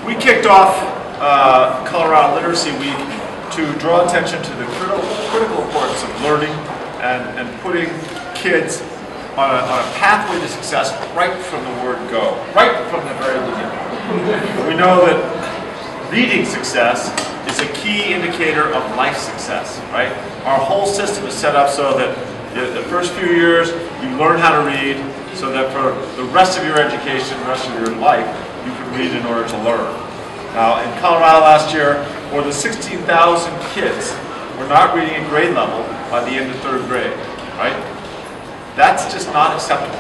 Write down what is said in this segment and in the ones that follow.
We kicked off Colorado Literacy Week to draw attention to the critical importance of learning and putting kids on a pathway to success right from the word go, right from the very beginning. We know that reading success is a key indicator of life success, right? Our whole system is set up so that the first few years you learn how to read so that for the rest of your education, the rest of your life, you can read in order to learn. Now, in Colorado last year, more than 16,000 kids were not reading at grade level by the end of third grade, right? That's just not acceptable,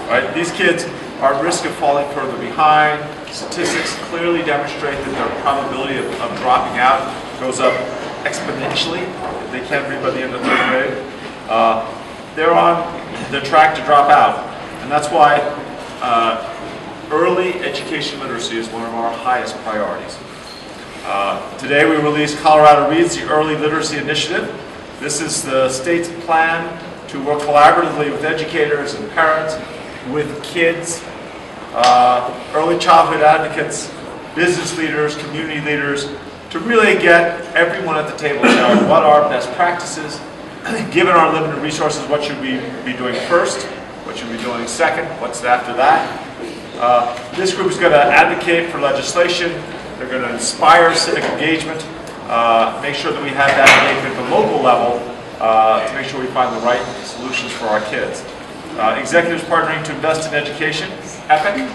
right? These kids are at risk of falling further behind. Statistics clearly demonstrate that their probability of dropping out goes up exponentially if they can't read by the end of third grade. They're on the track to drop out, and that's why early education literacy is one of our highest priorities. Today we released Colorado Reads, the Early Literacy Initiative. This is the state's plan to work collaboratively with educators and parents, with kids, early childhood advocates, business leaders, community leaders, to really get everyone at the table to know what are best practices, given our limited resources, what should we be doing first, what should we be doing second, what's after that. This group is going to advocate for legislation. They're going to inspire civic engagement, make sure that we have that engagement at the local level to make sure we find the right solutions for our kids. Executives partnering to invest in education, EPIC,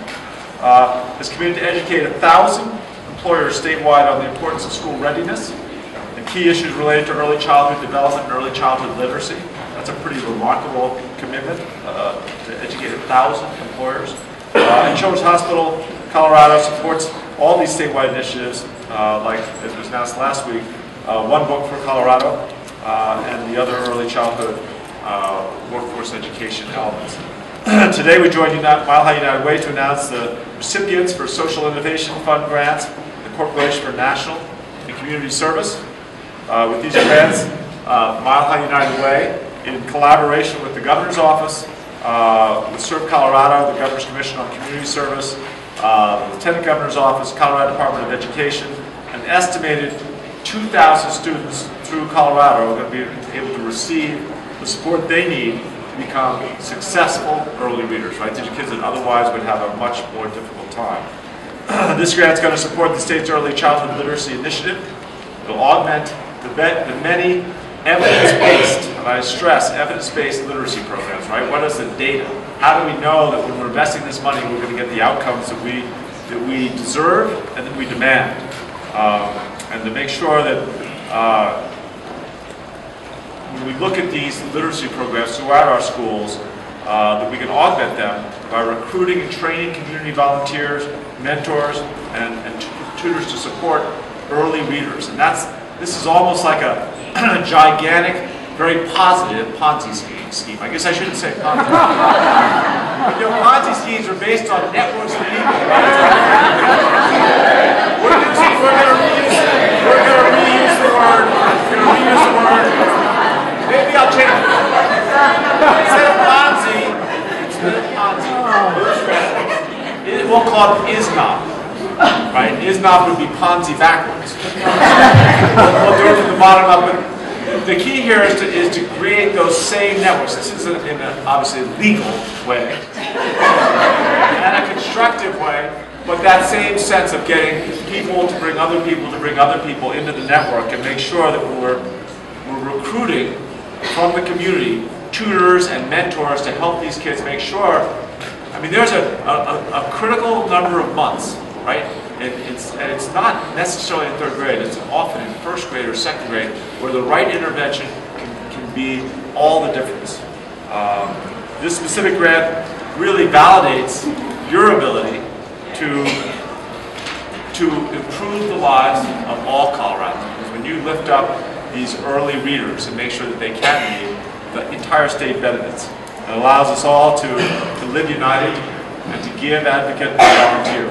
is committed to educate 1,000 employers statewide on the importance of school readiness and key issues related to early childhood development and early childhood literacy. That's a pretty remarkable commitment to educate 1,000 employers. And Children's Hospital Colorado supports all these statewide initiatives, like as was announced last week, One Book for Colorado, and the other early childhood workforce education elements. Today we joined Mile High United Way to announce the recipients for Social Innovation Fund grants, the Corporation for National and Community Service. With these grants, Mile High United Way, in collaboration with the Governor's Office, with Serve Colorado, the Governor's Commission on Community Service, the Lieutenant Governor's Office, Colorado Department of Education, an estimated 2,000 students through Colorado are going to be able to receive the support they need to become successful early readers, right? These are kids that otherwise would have a much more difficult time. This grant is going to support the state's early childhood literacy initiative. It will augment the many evidence-based, and I stress evidence-based literacy programs, right? What is the data? How do we know that when we're investing this money, we're going to get the outcomes that we deserve and that we demand? And to make sure that when we look at these literacy programs throughout our schools, that we can augment them by recruiting and training community volunteers, mentors, and tutors to support early readers. And this is almost like a gigantic, very positive Ponzi scheme. I guess I shouldn't say Ponzi. But, you know, Ponzi schemes are based on networks of people, right? We're going to reuse the word. Maybe I'll change it. Instead of Ponzi, we'll call it ISNOP. Right? ISNOP would be Ponzi backwards. We'll do it from the bottom up. But the key here is to create those same networks. This is in an obviously legal way and a constructive way, but that same sense of getting people to bring other people to bring other people into the network and make sure that we're recruiting from the community tutors and mentors to help these kids make sure. I mean, there's a critical number of months, right? And it's not necessarily in third grade, it's often in first grade or second grade where the right intervention can be all the difference. This specific grant really validates your ability to improve the lives of all Coloradans. Because when you lift up these early readers and make sure that they can read, the entire state benefits. It allows us all to live united and to give, advocate, and volunteer.